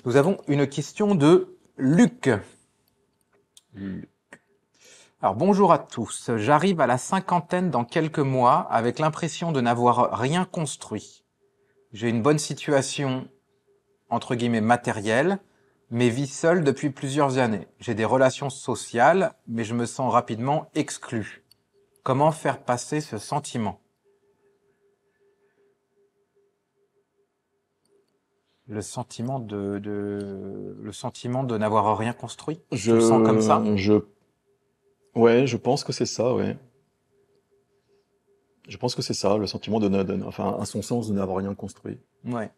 Nous avons une question de Luc. Alors bonjour à tous. J'arrive à la cinquantaine dans quelques mois avec l'impression de n'avoir rien construit. J'ai une bonne situation, entre guillemets, matérielle, mais vis seul depuis plusieurs années. J'ai des relations sociales, mais je me sens rapidement exclu. Comment faire passer ce sentiment? Le sentiment de n'avoir rien construit? Tu le sens comme ça? Je, je, ouais, je pense que c'est ça, ouais. Je pense que c'est ça, le sentiment enfin, à son sens, de n'avoir rien construit. Ouais.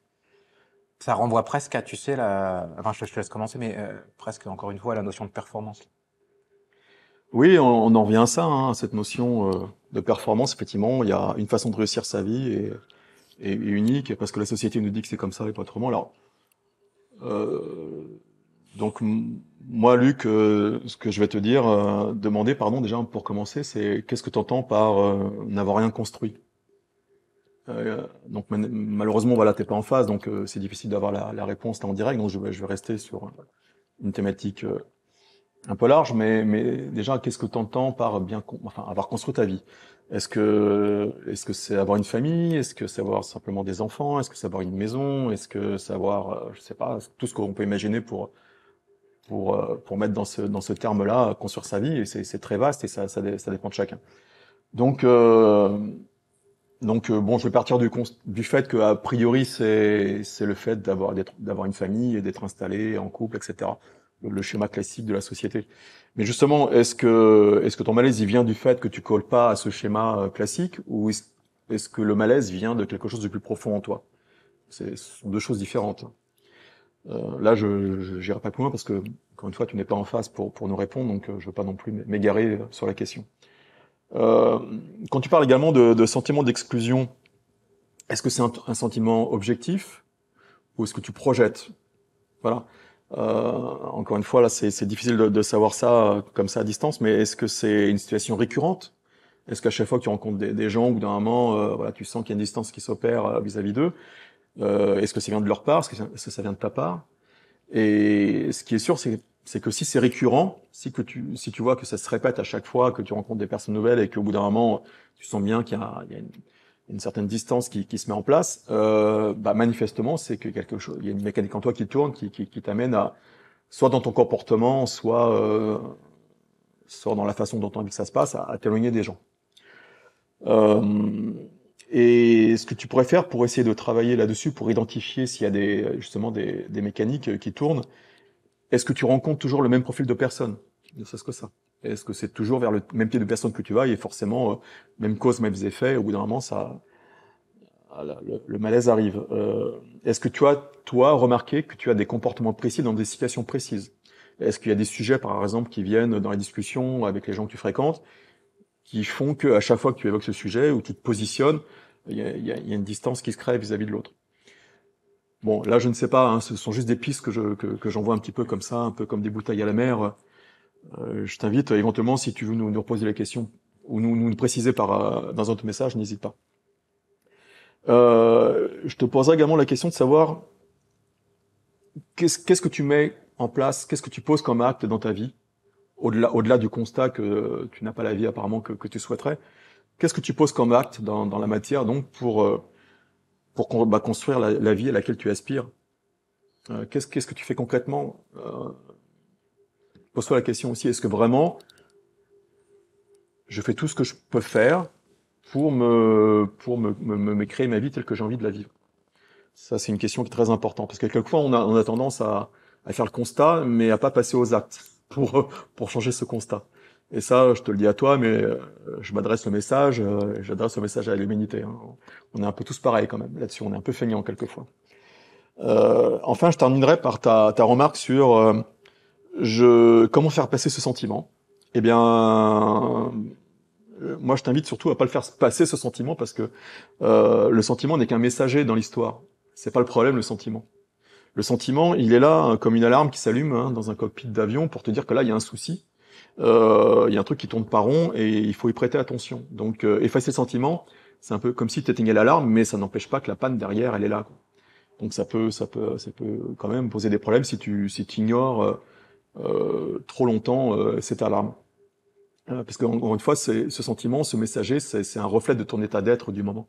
Ça renvoie presque à, tu sais, enfin, je te laisse commencer, mais presque, encore une fois, à la notion de performance. Oui, on en revient à ça, hein, à cette notion de performance. Effectivement, il y a une façon de réussir sa vie et unique, parce que la société nous dit que c'est comme ça et pas autrement. Alors, euh, moi, Luc, ce que je vais te dire, demander, pardon, déjà pour commencer, c'est qu'est-ce que tu entends par n'avoir rien construit? Donc malheureusement, voilà, t'es pas en phase, donc c'est difficile d'avoir la réponse là en direct. Donc je vais rester sur une thématique un peu large, mais déjà, qu'est-ce que t'entends par enfin, avoir construit ta vie? Est-ce que c'est avoir une famille? Est-ce que c'est avoir simplement des enfants? Est-ce que c'est avoir une maison? Est-ce que c'est avoir, je sais pas, tout ce qu'on peut imaginer pour mettre dans ce terme-là, construire sa vie. Et c'est très vaste et ça dépend de chacun. Donc bon, je vais partir du fait que a priori c'est le fait d'avoir une famille et d'être installé en couple, etc. Le schéma classique de la société. Mais justement, est-ce que ton malaise il vient du fait que tu colles pas à ce schéma classique, ou est-ce que le malaise vient de quelque chose de plus profond en toi? Ce sont deux choses différentes. Là, je j'irai pas plus loin parce que encore une fois, tu n'es pas en face pour nous répondre, donc je veux pas non plus m'égarer sur la question. Euh, Quand tu parles également de sentiment d'exclusion, est-ce que c'est un sentiment objectif ou est-ce que tu projettes? Voilà. Encore une fois, là, c'est difficile de savoir ça comme ça à distance, mais est-ce que c'est une situation récurrente? Est-ce qu'à chaque fois que tu rencontres des gens, ou d'un moment, voilà, tu sens qu'il y a une distance qui s'opère vis-à-vis d'eux? Est-ce que ça vient de leur part? Est-ce que ça vient de ta part? Et ce qui est sûr, c'est que si c'est récurrent, si tu vois que ça se répète à chaque fois que tu rencontres des personnes nouvelles et qu'au bout d'un moment, tu sens bien qu'il y a une certaine distance qui se met en place, bah manifestement, c'est que quelque chose, il y a une mécanique en toi qui tourne, qui t'amène à, soit dans ton comportement, soit dans la façon dont tu as envie que ça se passe, à t'éloigner des gens. Euh, et ce que tu pourrais faire pour essayer de travailler là-dessus, pour identifier s'il y a justement des mécaniques qui tournent, est-ce que tu rencontres toujours le même profil de personne? Ne serait-ce que ça. Est-ce que c'est toujours vers le même type de personne que tu vas et forcément, même cause, mêmes effets, au bout d'un moment, le malaise arrive. Est-ce que tu as, toi, remarqué que tu as des comportements précis dans des situations précises? Est-ce qu'il y a des sujets, par exemple, qui viennent dans les discussions avec les gens que tu fréquentes, qui font que à chaque fois que tu évoques ce sujet ou tu te positionnes, il y a une distance qui se crée vis-à-vis de l'autre? Bon, là, je ne sais pas, hein, ce sont juste des pistes que j'envoie un petit peu comme ça, un peu comme des bouteilles à la mer. Je t'invite éventuellement, si tu veux nous reposer la question ou nous préciser dans un autre message, n'hésite pas. Je te poserai également la question de savoir qu'est-ce que tu mets en place, qu'est-ce que tu poses comme acte dans ta vie, au-delà du constat que tu n'as pas la vie apparemment que tu souhaiterais. Qu'est-ce que tu poses comme acte dans la matière donc pour construire la vie à laquelle tu aspires? Qu'est-ce que tu fais concrètement? Pose-toi la question aussi, est-ce que vraiment je fais tout ce que je peux faire pour me créer ma vie telle que j'ai envie de la vivre? Ça, c'est une question qui est très importante, parce que quelquefois, on a tendance à faire le constat, mais à pas passer aux actes pour changer ce constat. Et ça, je te le dis à toi, mais je m'adresse le message, j'adresse le message à l'humanité, hein. On est un peu tous pareils quand même là-dessus, on est un peu feignants quelquefois. Enfin, je terminerai par ta remarque sur comment faire passer ce sentiment. Eh bien, moi, je t'invite surtout à pas le faire passer ce sentiment parce que le sentiment n'est qu'un messager dans l'histoire. C'est pas le problème, le sentiment. Le sentiment, il est là comme une alarme qui s'allume hein, dans un cockpit d'avion pour te dire que là, il y a un souci, il y a un truc qui tourne pas rond et il faut y prêter attention. Donc, effacer le sentiment, c'est un peu comme si tu éteignais l'alarme, mais ça n'empêche pas que la panne derrière, elle est là, quoi. Donc ça peut quand même poser des problèmes si tu ignores trop longtemps cette alarme. Parce qu'encore une fois, ce sentiment, ce messager, c'est un reflet de ton état d'être du moment.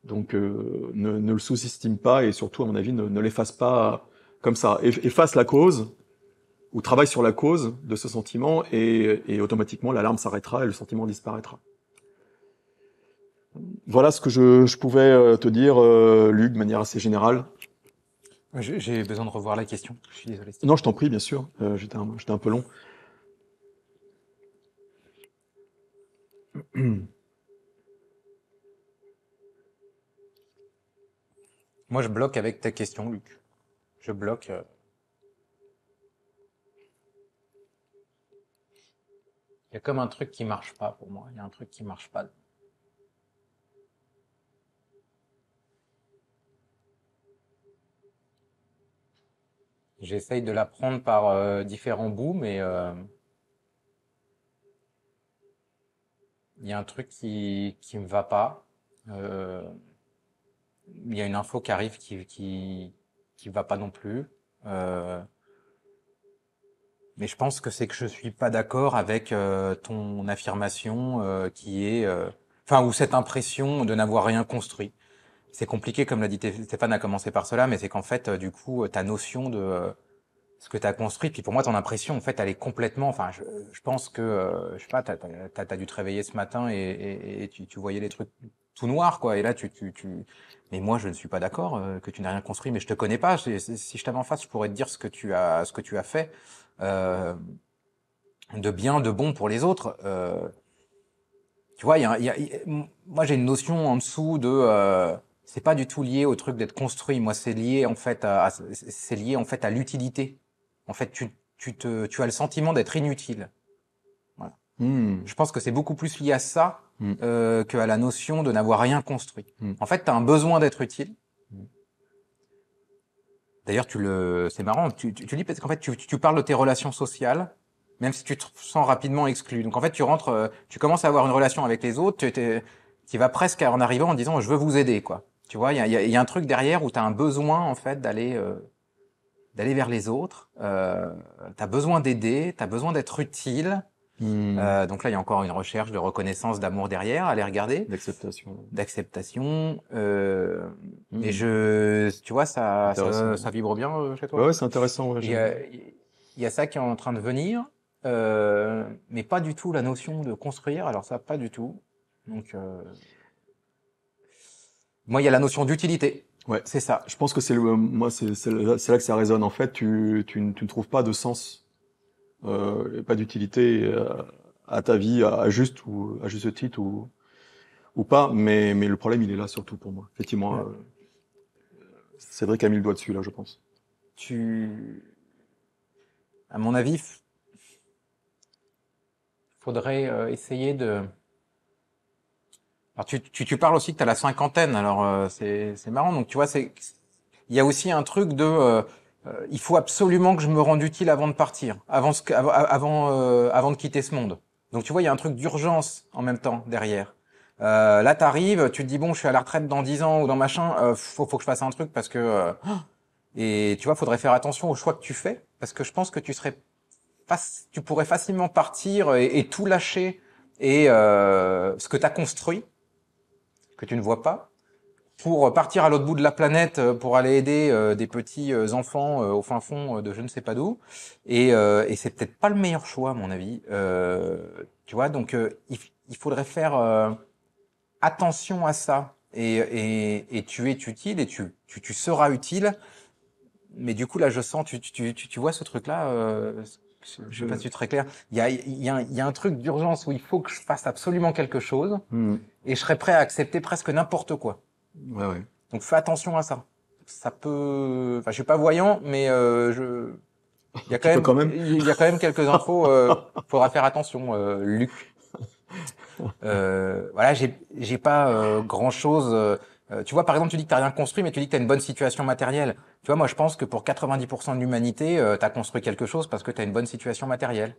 Donc ne le sous-estime pas et surtout, à mon avis, ne l'efface pas comme ça. Efface la cause ou travaille sur la cause de ce sentiment et automatiquement l'alarme s'arrêtera et le sentiment disparaîtra. Voilà ce que je pouvais te dire, Luc, de manière assez générale. J'ai besoin de revoir la question. Je suis désolé. Non, je t'en prie, bien sûr. J'étais un peu long. Moi, je bloque avec ta question, Luc. Je bloque. Il y a comme un truc qui marche pas pour moi. Il y a un truc qui marche pas. J'essaye de la prendre par différents bouts, mais il y a un truc qui me va pas. Euh, il y a une info qui arrive qui va pas non plus. Euh, mais je pense que c'est que je suis pas d'accord avec ton affirmation qui est, enfin, ou cette impression de n'avoir rien construit. C'est compliqué, comme l'a dit Stéphane, a commencé par cela, mais c'est qu'en fait, du coup, ta notion de ce que tu as construit, puis pour moi, ton impression, en fait, elle est complètement, enfin, je pense que, je sais pas, t'as dû te réveiller ce matin et tu voyais les trucs tout noirs, quoi, et là, mais moi, je ne suis pas d'accord que tu n'aies rien construit, mais je te connais pas. Si je t'avais en face, je pourrais te dire ce que tu as fait, euh, de bien, de bon pour les autres. Tu vois, moi, j'ai une notion en dessous de, c'est pas du tout lié au truc d'être construit. Moi, c'est lié, en fait, c'est lié, en fait, à l'utilité. En fait, tu as le sentiment d'être inutile. Voilà. Hmm. Je pense que c'est beaucoup plus lié à ça Hmm. qu'à la notion de n'avoir rien construit. Hmm. En fait, tu as un besoin d'être utile. Hmm. D'ailleurs, c'est marrant, tu dis parce qu'en fait, tu parles de tes relations sociales, même si tu te sens rapidement exclu. Donc en fait, tu commences à avoir une relation avec les autres, tu vas presque en arrivant en disant je veux vous aider, quoi. Tu vois, il y a un truc derrière où tu as un besoin en fait d'aller vers les autres. Tu as besoin d'aider, tu as besoin d'être utile. Hmm. Donc là, il y a encore une recherche de reconnaissance, d'amour derrière, allez regarder, D'acceptation. d'acceptation. Et Hmm. tu vois, Intéressant. ça vibre bien chez Ouais, toi. ouais, c'est intéressant. Ouais, Il y a ça qui est en train de venir, mais pas du tout la notion de construire. Alors ça, pas du tout. Donc moi, il y a la notion d'utilité. ouais. C'est ça. Je pense que moi, c'est là que ça résonne. En fait, tu ne trouves pas de sens, et pas d'utilité à ta vie, à juste titre ou pas. Mais le problème, il est là surtout pour moi. Effectivement, Ouais. Cédric a mis le doigt dessus là, je pense. Tu, à mon avis, faudrait essayer de. Alors tu parles aussi que tu as la cinquantaine. Alors c'est marrant. Donc tu vois, il y a aussi un truc de il faut absolument que je me rende utile avant de partir, avant de quitter ce monde. Donc tu vois, il y a un truc d'urgence en même temps derrière. Là, t'arrives, tu te dis bon, je suis à la retraite dans 10 ans ou dans machin, faut que je fasse un truc parce que et tu vois, faudrait faire attention aux choix que tu fais parce que je pense que tu pourrais facilement partir et tout lâcher et ce que tu as construit que tu ne vois pas pour partir à l'autre bout de la planète pour aller aider des petits enfants au fin fond de je ne sais pas d'où. Et c'est peut-être pas le meilleur choix, à mon avis. Tu vois, donc il faudrait faire attention à ça. Et tu es utile et tu seras utile. Mais du coup, là, je sens, tu vois ce truc-là, je sais pas si c'est très clair. Il y a un truc d'urgence où il faut que je fasse absolument quelque chose Hmm. et je serais prêt à accepter presque n'importe quoi. Ouais, ouais. Donc fais attention à ça. Ça peut, enfin, je suis pas voyant, mais Tu peux quand même. il y a quand même quelques infos. Faudra faire attention, Luc. Voilà, j'ai pas grand chose. Tu vois, par exemple, tu dis que t'as rien construit, mais tu dis que t'as une bonne situation matérielle. Tu vois, moi, je pense que pour 90% de l'humanité, t'as construit quelque chose parce que t'as une bonne situation matérielle.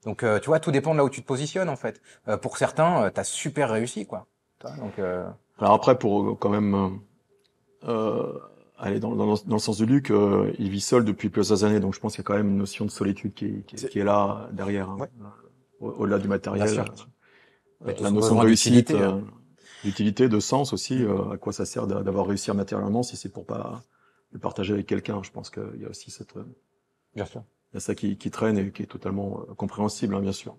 Donc, tu vois, tout dépend de là où tu te positionnes, en fait. Pour certains, t'as super réussi, quoi. Tu vois, donc, Alors après, pour quand même allez, dans le sens de Luc, il vit seul depuis plusieurs années, donc je pense qu'il y a quand même une notion de solitude qui est là derrière, hein. Ouais. Au-delà du matériel. Bien sûr. Mais tout La son notion de besoin réussite, d'utilité, hein. d'utilité, de sens aussi, à quoi ça sert d'avoir réussi matériellement si c'est pour pas le partager avec quelqu'un. Je pense qu'il y a aussi Bien sûr. il y a ça qui traîne et qui est totalement compréhensible, hein, bien sûr.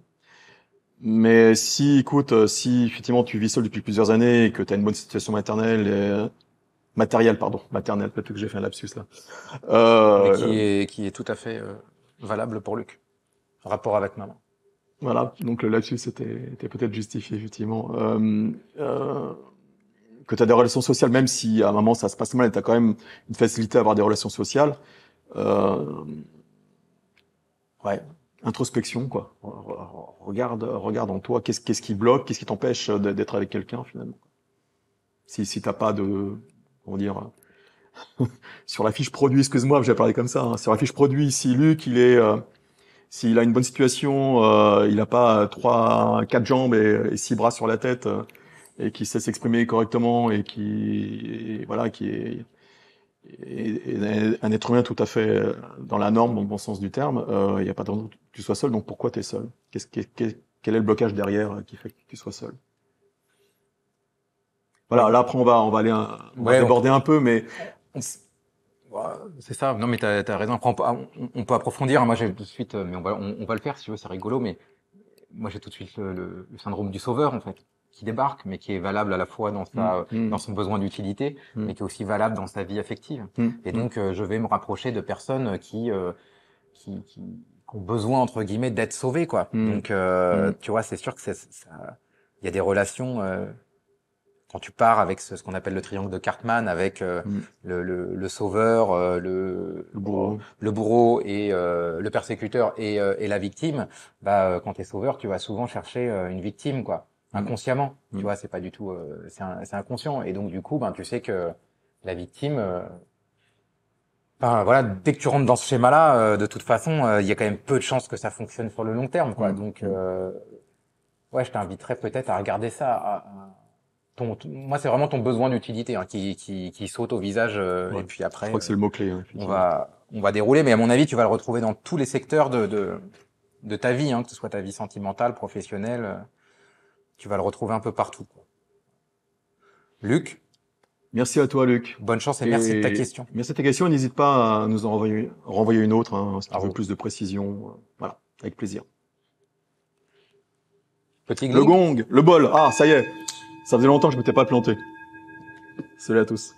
Mais si, écoute, si effectivement tu vis seul depuis plusieurs années et que tu as une bonne situation matérielle, peut-être que j'ai fait un lapsus là. Mais Euh, qui est tout à fait valable pour Luc. Rapport avec maman. voilà, donc le lapsus était peut-être justifié effectivement. Que tu as des relations sociales, même si à un moment ça se passe mal et tu as quand même une facilité à avoir des relations sociales. Euh, ouais, introspection quoi. Regarde en toi, qu'est-ce qui bloque, qu'est-ce qui t'empêche d'être avec quelqu'un finalement. Si t'as pas de, comment dire, sur la fiche produit, excuse-moi, j'ai parlé comme ça, hein, sur la fiche produit, si Luc s'il a une bonne situation, il a pas quatre jambes et six bras sur la tête et qui sait s'exprimer correctement et qui est un être humain tout à fait dans la norme, dans le bon sens du terme, il n'y a pas de raison que tu sois seul. Donc pourquoi tu es seul? Quel est le blocage derrière qui fait que tu sois seul? Voilà, là après on va Ouais, déborder un peu, mais on- ouais, c'est ça. Non, mais t'as raison. Après, on peut approfondir, hein. Moi, j'ai tout de suite, mais on va le faire si tu veux, c'est rigolo. Mais moi, j'ai tout de suite le syndrome du sauveur, en fait, qui débarque, mais qui est valable à la fois dans son besoin d'utilité, mais qui est aussi valable dans sa vie affective. Et donc, je vais me rapprocher de personnes qui ont besoin, entre guillemets, d'être sauvées, quoi. Donc, tu vois, c'est sûr que il y a des relations, quand tu pars avec ce qu'on appelle le triangle de Cartman, avec le sauveur, le bourreau et le persécuteur et la victime, bah quand t'es sauveur, tu vas souvent chercher une victime, quoi, inconsciemment. Tu vois, c'est pas du tout, c'est inconscient. Et donc du coup, ben tu sais que la victime, voilà, dès que tu rentres dans ce schéma-là, de toute façon, il y a quand même peu de chances que ça fonctionne sur le long terme, quoi. Donc ouais, je t'inviterais peut-être à regarder ça. Moi, c'est vraiment ton besoin d'utilité, hein, qui saute au visage. ouais, Et puis je après, crois que c'est le mot-clé, hein, effectivement. on va dérouler. Mais à mon avis, tu vas le retrouver dans tous les secteurs de ta vie, hein, que ce soit ta vie sentimentale, professionnelle. Tu vas le retrouver un peu partout, quoi. Luc, Merci à toi, Luc. bonne chance et merci de ta question. Merci de ta question. N'hésite pas à nous en renvoyer une autre, hein, si tu veux Bravo. plus de précision. Voilà, avec plaisir. Petit Le gling. gong, le bol. Ah, ça y est. Ça faisait longtemps que je m'étais pas planté. Salut à tous.